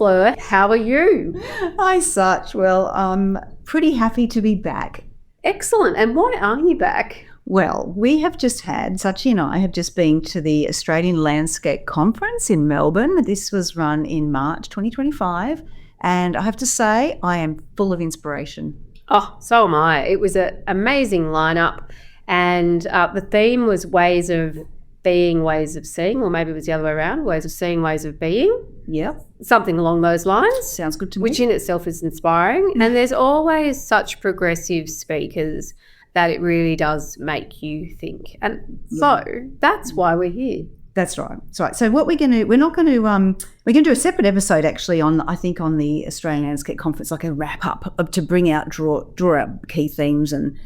Fleur. How are you? Hi, Such. Well, I'm pretty happy to be back. Excellent. And why are you back? Well, we have just had, Sachi and I have just been to the Australian Landscape Conference in Melbourne. This was run in March 2025. And I have to say, I am full of inspiration. Oh, so am I. It was an amazing lineup. And the theme was ways of being, ways of seeing, or maybe it was the other way around, ways of seeing, ways of being. Yep. Something along those lines. Sounds good to me. Which in itself is inspiring. And there's always such progressive speakers that it really does make you think. And so that's why we're here. That's right. That's right. So what we're going to do a separate episode actually on the Australian Landscape Conference, like a wrap up to bring out, draw out key themes and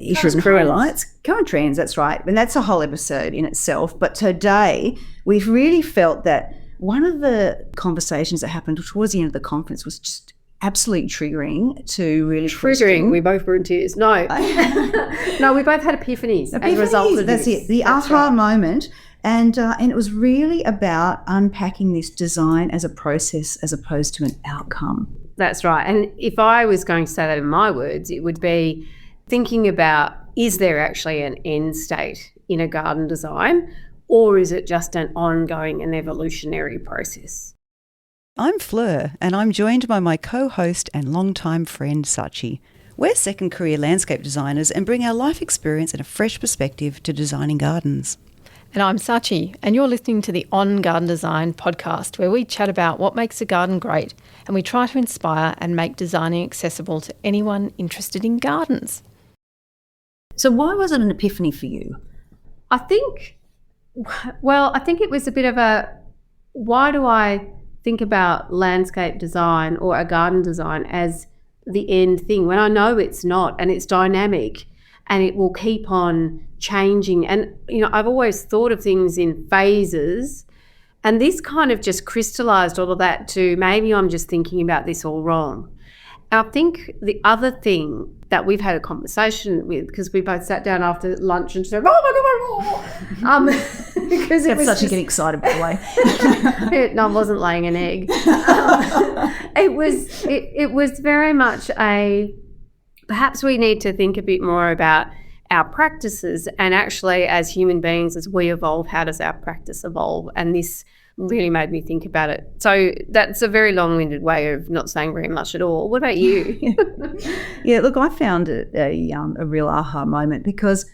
issues and highlights. Current trends, that's right. And that's a whole episode in itself. But today we've really felt that one of the conversations that happened towards the end of the conference was just absolutely triggering to really triggering. We both were in tears. No, no, we both had epiphanies as a result of this. That's it. The aha moment. And it was really about unpacking this design as a process as opposed to an outcome. That's right. And if I was going to say that in my words, it would be thinking about, is there actually an end state in a garden design, or is it just an ongoing and evolutionary process? I'm Fleur, and I'm joined by my co-host and longtime friend Sachi. We're second career landscape designers and bring our life experience and a fresh perspective to designing gardens. And I'm Sachi, and you're listening to the On Garden Design podcast, where we chat about what makes a garden great, and we try to inspire and make designing accessible to anyone interested in gardens. So why was it an epiphany for you? I think it was a bit of a, why do I think about landscape design or a garden design as the end thing when I know it's not, and it's dynamic and it will keep on changing. And, you know, I've always thought of things in phases, and this kind of just crystallized all of that to maybe I'm just thinking about this all wrong. I think the other thing that we've had a conversation with, because we both sat down after lunch and said, oh my God, because it was such a get excited, by the way. No, I wasn't laying an egg. It was very much perhaps we need to think a bit more about our practices, and actually as human beings, as we evolve, how does our practice evolve? And this really made me think about it. So that's a very long-winded way of not saying very much at all. What about you? Yeah, look, I found it a real aha moment, because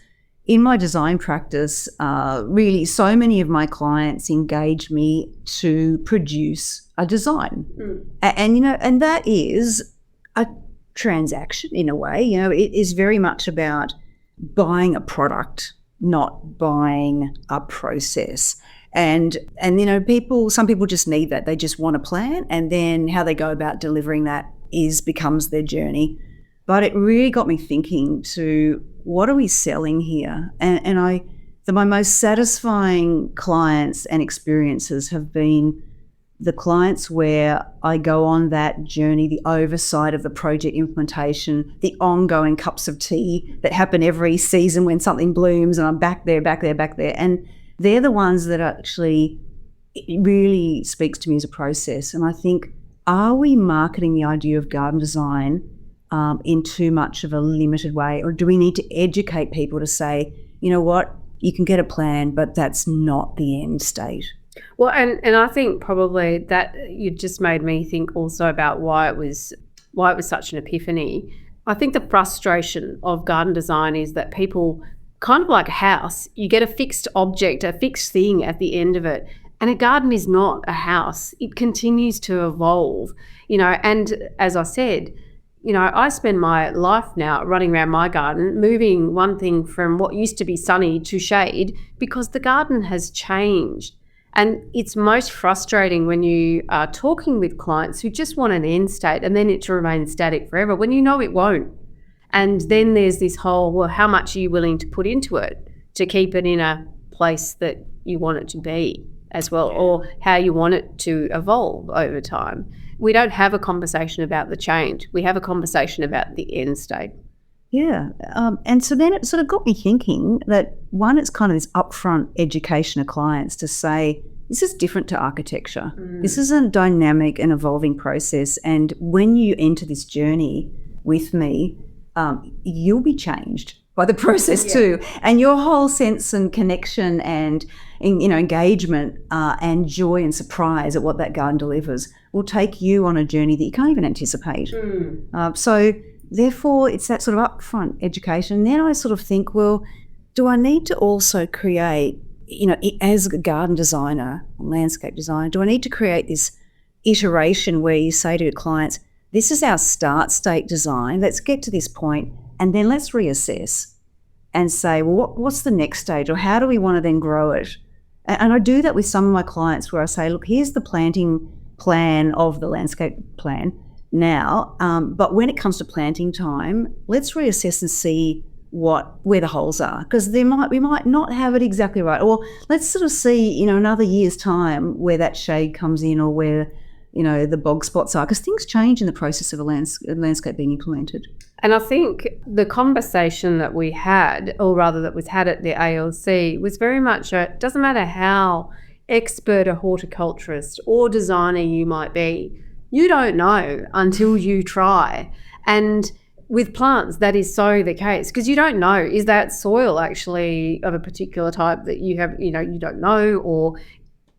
in my design practice, really so many of my clients engage me to produce a design. And that is a transaction in a way. You know, it is very much about buying a product, not buying a process. And you know, some people just need that. They just want a plan, and then how they go about delivering that becomes their journey. But it really got me thinking to, what are we selling here? And my most satisfying clients and experiences have been the clients where I go on that journey, the oversight of the project implementation, the ongoing cups of tea that happen every season when something blooms, and I'm back there. And they're the ones that actually, it really speaks to me as a process. And I think, are we marketing the idea of garden design in too much of a limited way? Or do we need to educate people to say, you know what, you can get a plan, but that's not the end state? Well, and I think probably that you just made me think also about why it was such an epiphany. I think the frustration of garden design is that people, kind of like a house, you get a fixed object, a fixed thing at the end of it. And a garden is not a house. It continues to evolve, you know. And as I said, you know, I spend my life now running around my garden, moving one thing from what used to be sunny to shade, because the garden has changed. And it's most frustrating when you are talking with clients who just want an end state and then it to remain static forever, when you know it won't. And then there's this whole, well, how much are you willing to put into it to keep it in a place that you want it to be as well, or how you want it to evolve over time. We don't have a conversation about the change. We have a conversation about the end state. Yeah. And so then it sort of got me thinking that, one, it's kind of this upfront education of clients to say, this is different to architecture. This is a dynamic and evolving process. And when you enter this journey with me, you'll be changed by the process too. And your whole sense and connection and engagement and joy and surprise at what that garden delivers will take you on a journey that you can't even anticipate. So therefore, it's that sort of upfront education. And then I sort of think, well, do I need to also create, as a garden designer, landscape designer, do I need to create this iteration where you say to your clients, this is our start state design, let's get to this point, and then let's reassess and say, well, what's the next stage, or how do we want to then grow it? And I do that with some of my clients where I say, look, here's the planting plan of the landscape plan now, but when it comes to planting time, let's reassess and see where the holes are, because we might not have it exactly right, or let's sort of see another year's time where that shade comes in, or where the bog spots are, because things change in the process of a landscape being implemented. And I think the conversation that we had, or rather that was had at the ALC, was very much it doesn't matter how expert a horticulturist or designer you might be, you don't know until you try. And with plants, that is so the case, because you don't know, is that soil actually of a particular type that you have, you don't know, or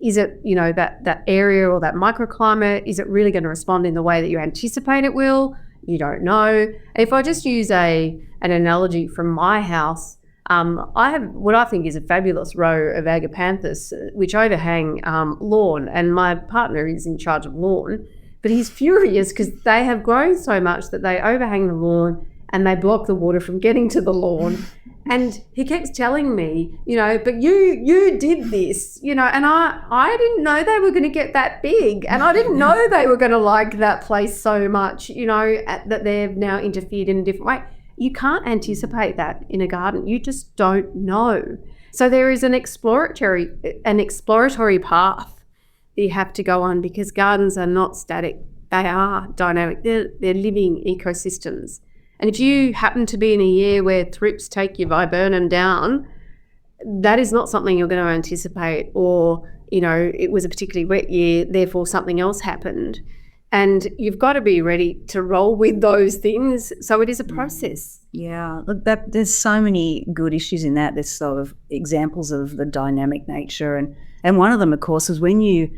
is it, that area or that microclimate, is it really going to respond in the way that you anticipate it will? You don't know. If I just use an analogy from my house, I have what I think is a fabulous row of agapanthus, which overhang lawn, and my partner is in charge of lawn. But he's furious because they have grown so much that they overhang the lawn and they block the water from getting to the lawn. And he keeps telling me, but you did this, and I didn't know they were going to get that big. And I didn't know they were going to like that place so much, that they've now interfered in a different way. You can't anticipate that in a garden. You just don't know. So there is an exploratory path you have to go on, because gardens are not static. They are dynamic. They're living ecosystems. And if you happen to be in a year where thrips take your viburnum down, that is not something you're going to anticipate, or, it was a particularly wet year, therefore something else happened. And you've got to be ready to roll with those things. So it is a process. Yeah, look, there's so many good issues in that. There's sort of examples of the dynamic nature. And one of them, of course, is when you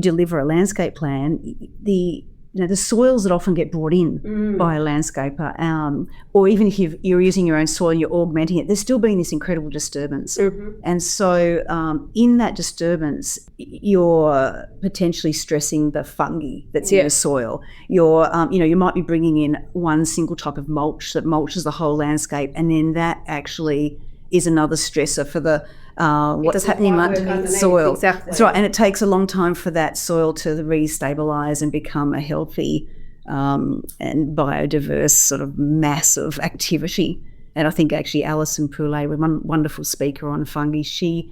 deliver a landscape plan, the soils that often get brought in by a landscaper, or even if you're using your own soil and you're augmenting it, there's still been this incredible disturbance. And so in that disturbance, you're potentially stressing the fungi that's in the soil. You're, you might be bringing in one single type of mulch that mulches the whole landscape, and then that actually is another stressor for the what's happening underneath the soil. Exactly. That's right, and it takes a long time for that soil to re-stabilise and become a healthy and biodiverse sort of mass of activity. And I think actually Alison Poulet, one wonderful speaker on fungi, she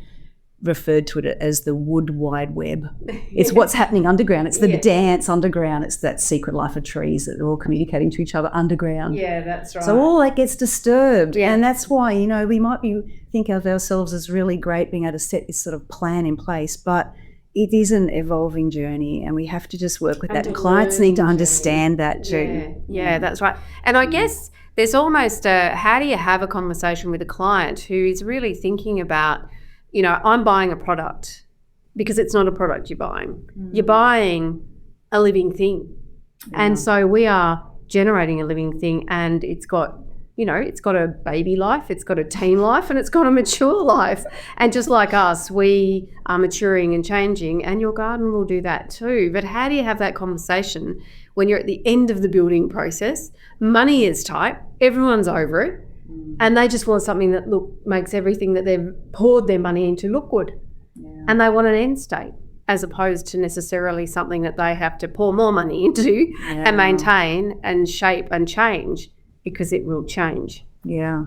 referred to it as the wood wide web. It's what's happening underground. It's the dance underground. It's that secret life of trees that are all communicating to each other underground. Yeah, that's right. So all that gets disturbed. Yeah. And that's why, we might think of ourselves as really great being able to set this sort of plan in place, but it is an evolving journey, and we have to just work with that. And clients need to understand that too. Yeah, that's right. And I guess there's almost how do you have a conversation with a client who is really thinking about, I'm buying a product, because it's not a product you're buying. You're buying a living thing. Yeah. And so we are generating a living thing, and it's got, it's got a baby life, it's got a teen life, and it's got a mature life. And just like us, we are maturing and changing, and your garden will do that too. But how do you have that conversation when you're at the end of the building process? Money is tight, everyone's over it. And they just want something that makes everything that they've poured their money into look good. Yeah. And they want an end state, as opposed to necessarily something that they have to pour more money into and maintain and shape and change, because it will change. Yeah.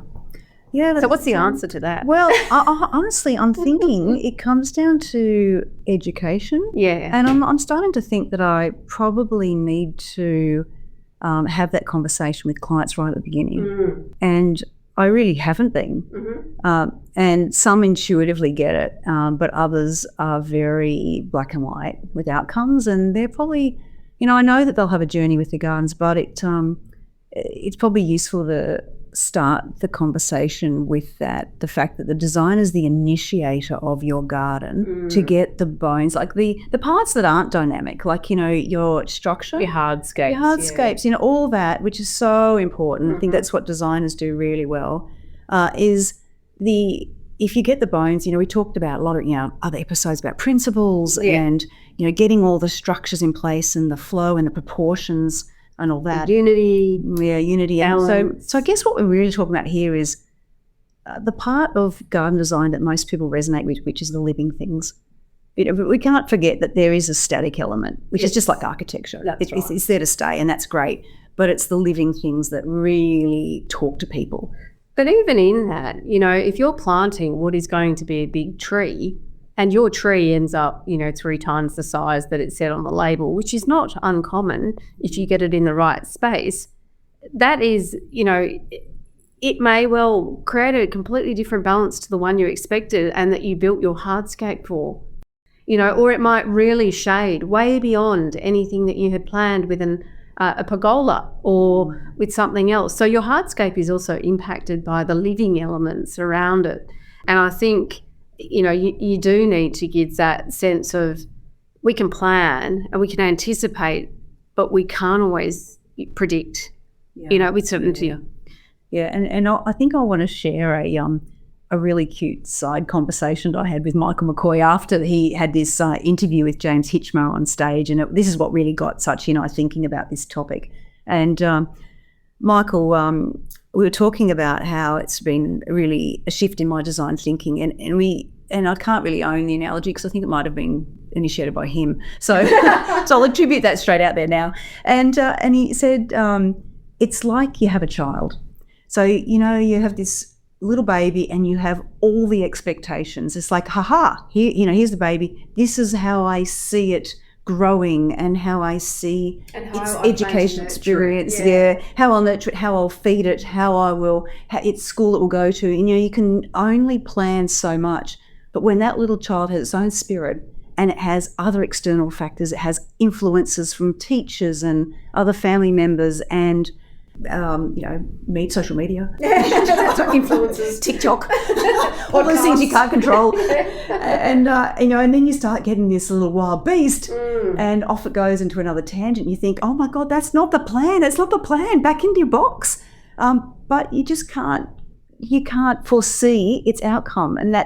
So what's the answer to that? Well, honestly, I'm thinking it comes down to education. Yeah. And I'm starting to think that I probably need to have that conversation with clients right at the beginning. And I really haven't been. And some intuitively get it, but others are very black and white with outcomes. And they're probably, I know that they'll have a journey with the gardens, but it's probably useful to start the conversation with the fact that the design is the initiator of your garden to get the bones, like the parts that aren't dynamic, like, your structure. Your hardscapes. Hardscapes, all that, which is so important. I think that's what designers do really well, if you get the bones, we talked about a lot of, other episodes about principles and, getting all the structures in place and the flow and the proportions and all that. Unity. Yeah, unity. So I guess what we're really talking about here is the part of garden design that most people resonate with, which is the living things. But we can't forget that there is a static element, which is just like architecture. It's there to stay, and that's great. But it's the living things that really talk to people. But even in that, if you're planting what is going to be a big tree, and your tree ends up, 3 times the size that it said on the label, which is not uncommon if you get it in the right space, that is, it may well create a completely different balance to the one you expected and that you built your hardscape for, or it might really shade way beyond anything that you had planned with a pergola or with something else. So your hardscape is also impacted by the living elements around it. And I think, you do need to give that sense of we can plan and we can anticipate, but we can't always predict, with certainty. Yeah, and I think I want to share a really cute side conversation that I had with Michael McCoy after he had this interview with James Hitchmer on stage, and this is what really got Sachi and I thinking about this topic. And Michael, we were talking about how it's been really a shift in my design thinking, and I can't really own the analogy because I think it might have been initiated by him. So so I'll attribute that straight out there now. And he said, it's like you have a child. So, you have this little baby and you have all the expectations. It's like, here's the baby. This is how I see it growing and how I see its education experience. How I'll nurture it, how I'll feed it, its school it will go to. You can only plan so much. But when that little child has its own spirit and it has other external factors, it has influences from teachers and other family members and social media, influences, TikTok, all those things you can't control, and then you start getting this little wild beast, and off it goes into another tangent. You think, oh my God, that's not the plan. It's not the plan. Back into your box, but you just can't. You can't foresee its outcome, and I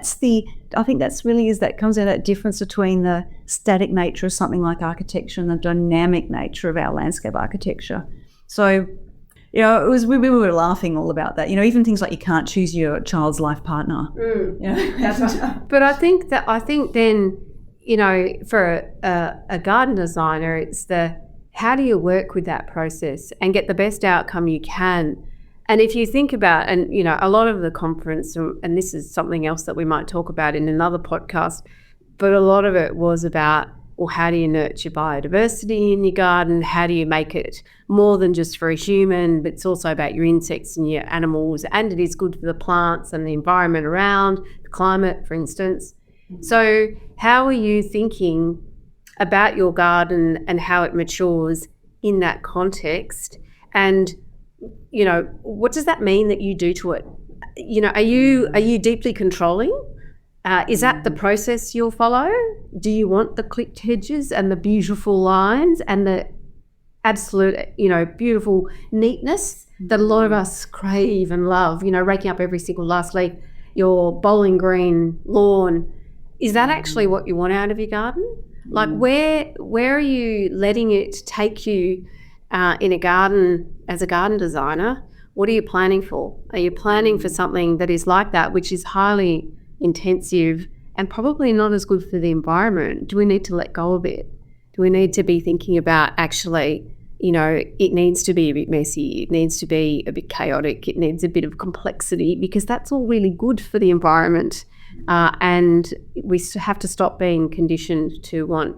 think that's really that comes down to that difference between the static nature of something like architecture and the dynamic nature of our landscape architecture. So. We were laughing all about that. Even things like you can't choose your child's life partner. That's right. But I think then, for a garden designer, it's how do you work with that process and get the best outcome you can? And if you think about, and a lot of the conference, and this is something else that we might talk about in another podcast, but a lot of it was about, well, how do you nurture biodiversity in your garden? How do you make it more than just for a human, but it's also about your insects and your animals, and it is good for the plants and the environment around, the climate, for instance. So how are you thinking about your garden and how it matures in that context? And, what does that mean that you do to it? Are you deeply controlling? Is that the process you'll follow? Do you want the clipped hedges and the beautiful lines and the absolute, beautiful neatness that a lot of us crave and love, raking up every single last leaf, your bowling green lawn? Is that actually what you want out of your garden? Like where are you letting it take you in a garden as a garden designer? What are you planning for? Are you planning for something that is like that, which is highly intensive and probably not as good for the environment? Do we need to let go of it? Do we need to be thinking about actually, it needs to be a bit messy, it needs to be a bit chaotic, it needs a bit of complexity, because that's all really good for the environment, and we have to stop being conditioned to want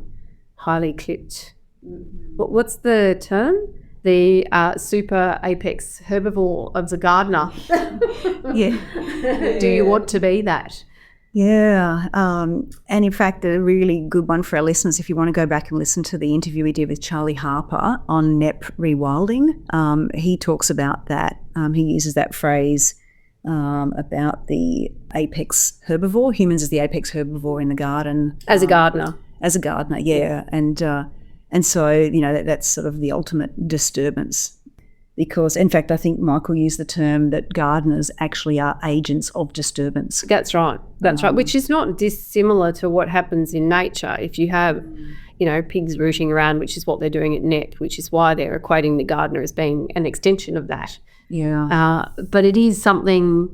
highly clipped, what's the term? the super apex herbivore of the gardener. Yeah. Do you want to be that? Yeah. And in fact, a really good one for our listeners, if you want to go back and listen to the interview we did with Charlie Harper on NEP rewilding, he talks about that. He uses that phrase about the apex herbivore, humans as the apex herbivore in the garden. As a gardener. As a gardener, yeah. And so, you know, that's sort of the ultimate disturbance. Because, in fact, I think Michael used the term that gardeners actually are agents of disturbance. That's right. That's right. Which is not dissimilar to what happens in nature. If you have, you know, pigs rooting around, which is what they're doing at NEP, which is why they're equating the gardener as being an extension of that. Yeah. But it is something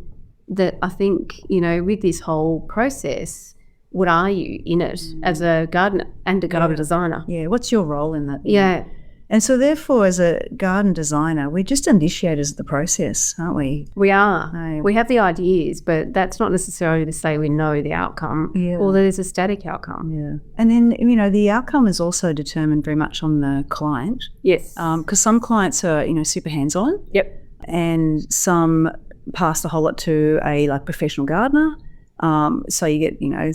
that I think, you know, with this whole process, what are you in it as a gardener and a garden designer? Yeah. What's your role in that? Yeah. And so therefore, as a garden designer, we're just initiators of the process, aren't we? We are. Right. We have the ideas, but that's not necessarily to say we know the outcome or that there's a static outcome. Yeah. And then, you know, the outcome is also determined very much on the client. Yes. Because some clients are, you know, super hands-on. Yep. And some pass the whole lot to a professional gardener. So you get, you know,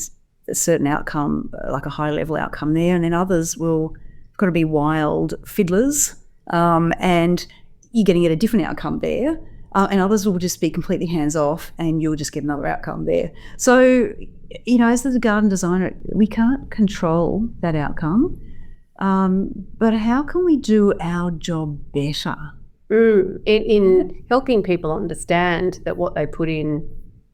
a certain outcome, like a high-level outcome there. And then others will got to be wild fiddlers, and you're going to get a different outcome there, and others will just be completely hands-off and you'll just get another outcome there. So, you know, as the garden designer, we can't control that outcome, but how can we do our job better? In helping people understand that what they put in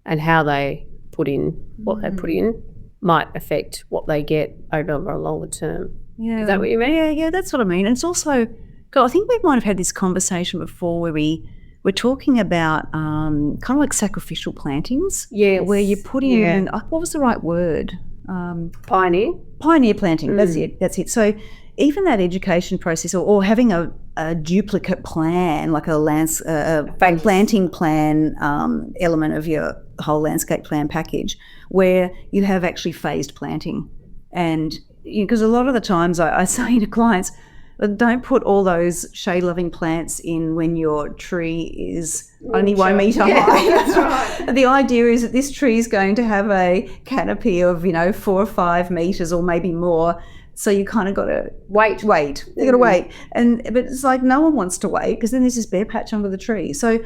and how they put in what they put in might affect what they get over a longer term. Yeah. Is that what you mean? Yeah, that's what I mean. And it's also, God, I think we might have had this conversation before where we're talking about kind of like sacrificial plantings. Yes. Where you put in, what was the right word? Pioneer. Pioneer planting, that's it. So even that education process or having a duplicate plan, like a planting plan element of your whole landscape plan package, where you have actually phased planting. And because a lot of the times I say to clients, don't put all those shade-loving plants in when your tree is only 1 metre high. That's right. The idea is that this tree is going to have a canopy of, you know, 4 or 5 metres or maybe more. So you kind of got to wait. You got to wait. But it's like no one wants to wait because then there's this bare patch under the tree. So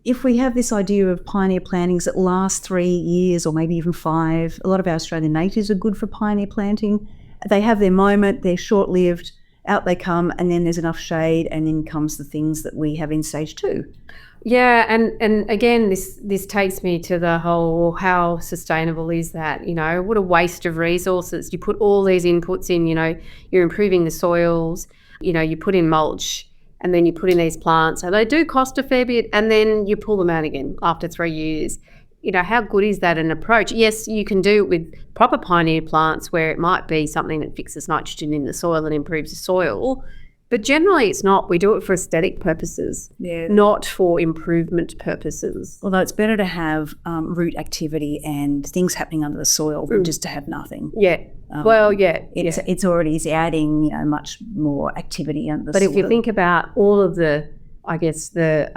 if we have this idea of pioneer plantings that last 3 years or maybe even 5, a lot of our Australian natives are good for pioneer planting. They have their moment, they're short-lived, out they come, and then there's enough shade, and then comes the things that we have in stage 2. Yeah, and again, this takes me to the whole, how sustainable is that? You know, what a waste of resources. You put all these inputs in, you know, you're improving the soils, you know, you put in mulch, and then you put in these plants, and they do cost a fair bit, and then you pull them out again after 3 years. You know, how good is that an approach? Yes, you can do it with proper pioneer plants where it might be something that fixes nitrogen in the soil and improves the soil, but generally it's not. We do it for aesthetic purposes, not for improvement purposes. Although it's better to have root activity and things happening under the soil than just to have nothing. Yeah. It's already adding, you know, much more activity under the soil. But if you think about all of the, I guess, the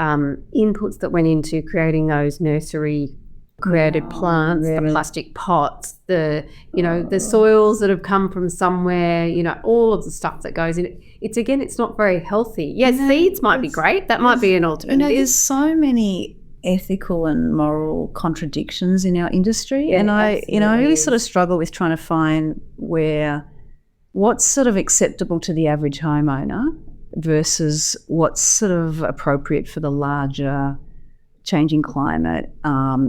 inputs that went into creating those nursery created plants, the plastic pots, the, you know, the soils that have come from somewhere, you know, all of the stuff that goes in it. It's not very healthy. Yeah, seeds might be great. That might be an alternative. You know, there's so many ethical and moral contradictions in our industry. And I really sort of struggle with trying to find what's sort of acceptable to the average homeowner versus what's sort of appropriate for the larger changing climate,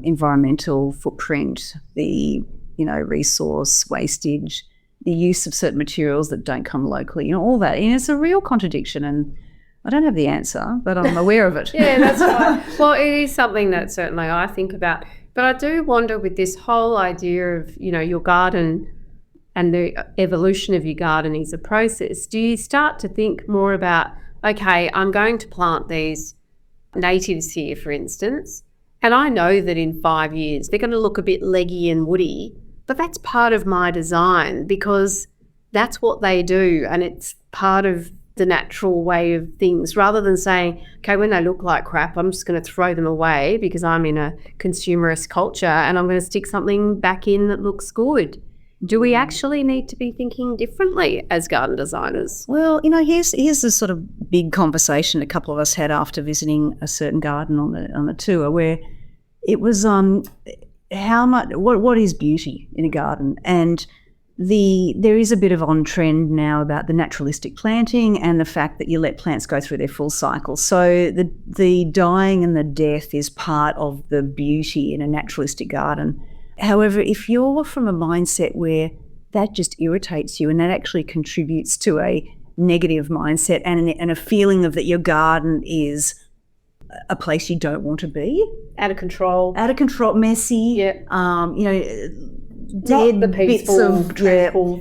environmental footprint, the, you know, resource wastage, the use of certain materials that don't come locally, you know, all that. And it's a real contradiction, and I don't have the answer, but I'm aware of it. Yeah, that's right. Well, it is something that certainly I think about. But I do wonder with this whole idea of, you know, your garden and the evolution of your garden is a process. Do you start to think more about, okay, I'm going to plant these natives here, for instance, and I know that in 5 years they're going to look a bit leggy and woody, but that's part of my design because that's what they do, and it's part of the natural way of things, rather than saying, okay, when they look like crap, I'm just going to throw them away because I'm in a consumerist culture and I'm going to stick something back in that looks good. Do we actually need to be thinking differently as garden designers? Well, here's the sort of big conversation a couple of us had after visiting a certain garden on a tour, where it was what is beauty in a garden, and there is a bit of on trend now about the naturalistic planting and the fact that you let plants go through their full cycle. So the dying and the death is part of the beauty in a naturalistic garden. However, if you're from a mindset where that just irritates you and that actually contributes to a negative mindset and a feeling of that your garden is a place you don't want to be. Out of control, messy, dead the bits of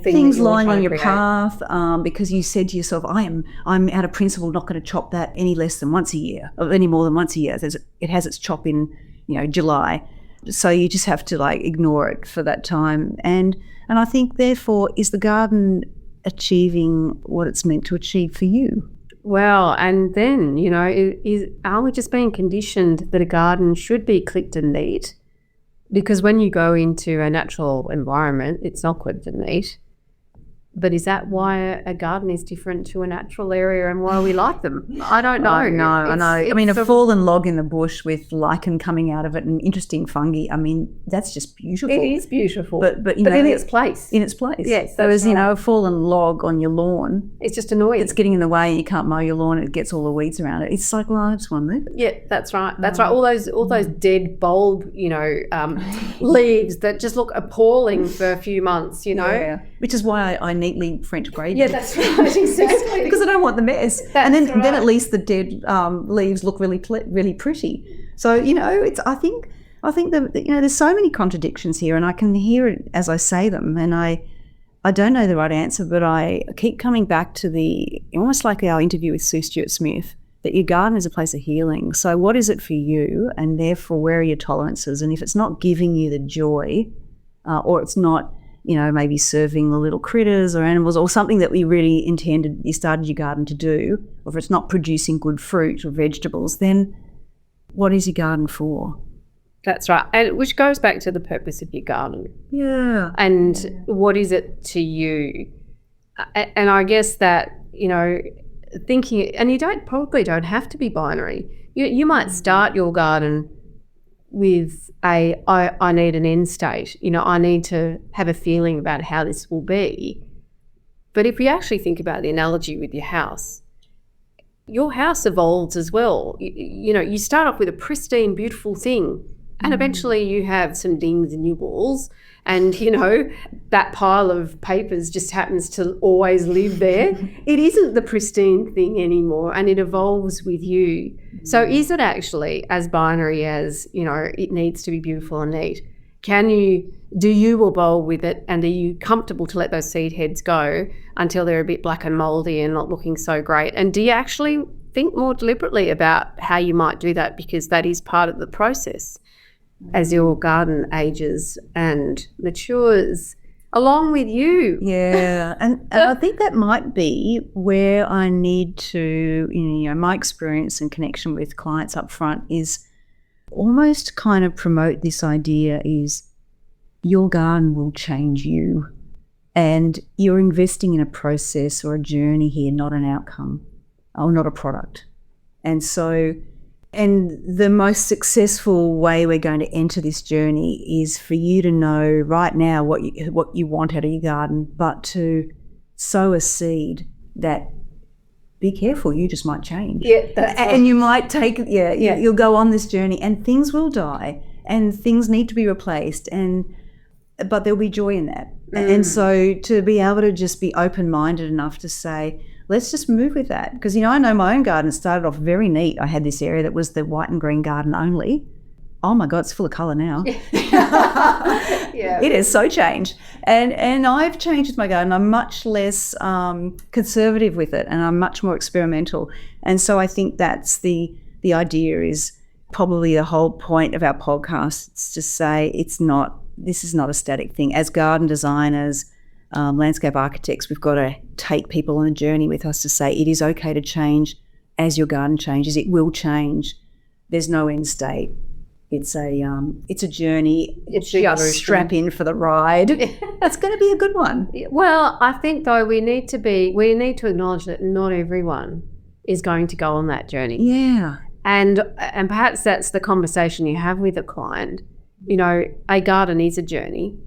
things lying on your path, because you said to yourself, I'm out of principle not going to chop that any less than once a year, or any more than once a year. It has its chop in July. So you just have to ignore it for that time. And I think, therefore, is the garden achieving what it's meant to achieve for you? Well, and then, are we just being conditioned that a garden should be clipped and neat? Because when you go into a natural environment, it's not clipped and neat. But is that why a garden is different to a natural area and why we like them? I don't know. I know. I mean, a fallen log in the bush with lichen coming out of it and interesting fungi, that's just beautiful. It is beautiful. But in its place. In its place. Yes. Whereas, a fallen log on your lawn, it's just annoying. It's getting in the way and you can't mow your lawn and it gets all the weeds around it. It's like, well, I just want to move it. Yeah, that's right. That's right. All those dead bulb, leaves that just look appalling for a few months, Yeah. Which is why I neatly French braid. Yeah, that's right, exactly. Because I don't want the mess. Then at least the dead leaves look really pretty. So I think that there's so many contradictions here, and I can hear it as I say them, and I don't know the right answer, but I keep coming back to almost like our interview with Sue Stewart-Smith, that your garden is a place of healing. So what is it for you, and therefore where are your tolerances? And if it's not giving you the joy, or it's not maybe serving the little critters or animals or something that you started your garden to do, or if it's not producing good fruit or vegetables, then what is your garden for? That's right. And which goes back to the purpose of your garden. Yeah. And what is it to you? And I guess that, thinking, and you probably don't have to be binary. You might start your garden with I need an end state. I need to have a feeling about how this will be. But if you actually think about the analogy with your house evolves as well. You start off with a pristine, beautiful thing, and eventually you have some dings in your walls, and that pile of papers just happens to always live there. It isn't the pristine thing anymore, and it evolves with you. So is it actually as binary as it needs to be beautiful and neat? Do you evolve with it, and are you comfortable to let those seed heads go until they're a bit black and mouldy and not looking so great? And do you actually think more deliberately about how you might do that, because that is part of the process as your garden ages and matures along with you? Yeah, and I think that might be where I need to, my experience and connection with clients up front is almost kind of promote this idea is your garden will change you, and you're investing in a process or a journey here, not an outcome or not a product. And the most successful way we're going to enter this journey is for you to know right now what you want out of your garden, but to sow a seed that, be careful, you just might change. Yeah, that's right. And you might take, you'll go on this journey and things will die and things need to be replaced, but there'll be joy in that. And so to be able to just be open-minded enough to say, let's just move with that. Because, I know my own garden started off very neat. I had this area that was the white and green garden only. Oh my God, it's full of colour now. Yeah. It has so changed. And I've changed with my garden. I'm much less conservative with it, and I'm much more experimental. And so I think that's the idea, is probably the whole point of our podcast. It's to say this is not a static thing. As garden designers, landscape architects, we've got to take people on a journey with us to say it is okay to change as your garden changes. It will change. There's no end state. It's a journey. It's just strap in for the ride. That's going to be a good one. Well, I think though we need to acknowledge that not everyone is going to go on that journey. Yeah. And perhaps that's the conversation you have with a client. You know, a garden is a journey.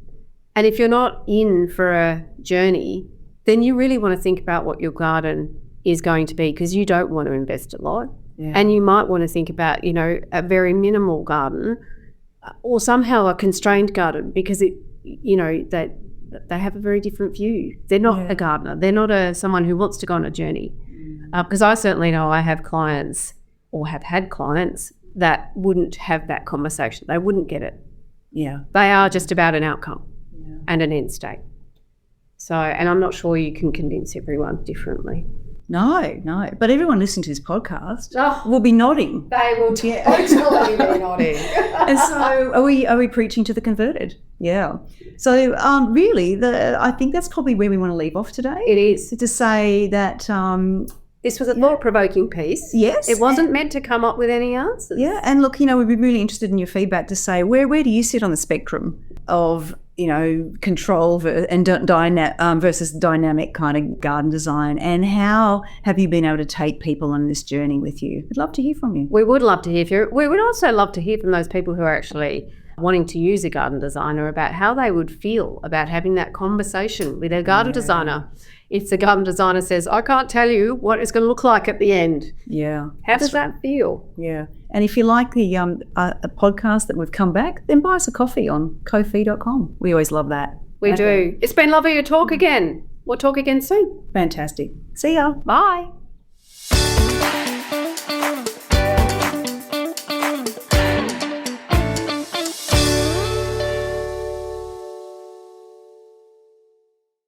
And if you're not in for a journey, then you really want to think about what your garden is going to be, because you don't want to invest a lot. Yeah. And you might want to think about, you know, a very minimal garden or somehow a constrained garden, because it, you know, that they have a very different view. They're not a gardener. They're not someone who wants to go on a journey. Because I certainly know I have clients or have had clients that wouldn't have that conversation. They wouldn't get it. Yeah. They are just about an outcome and an end state. So, and I'm not sure you can convince everyone differently. No. But everyone listening to this podcast will be nodding. They will totally be nodding. And so are we preaching to the converted? Yeah. So really, I think that's probably where we want to leave off today. It is. To say that this was a thought-provoking piece. Yes. It wasn't meant to come up with any answers. Yeah. And look, you know, we'd be really interested in your feedback to say where do you sit on the spectrum of, you know, control versus dynamic kind of garden design, and how have you been able to take people on this journey with you? I'd love to hear from you. We would love to hear from you. We would also love to hear from those people who are actually wanting to use a garden designer about how they would feel about having that conversation with their garden designer. If the garden designer says, I can't tell you what it's going to look like at the end. Yeah. How does that feel? Yeah. And if you like the a podcast that we've come back, then buy us a coffee on ko-fi.com. We always love that. We do. It's been lovely to talk again. We'll talk again soon. Fantastic. See ya. Bye.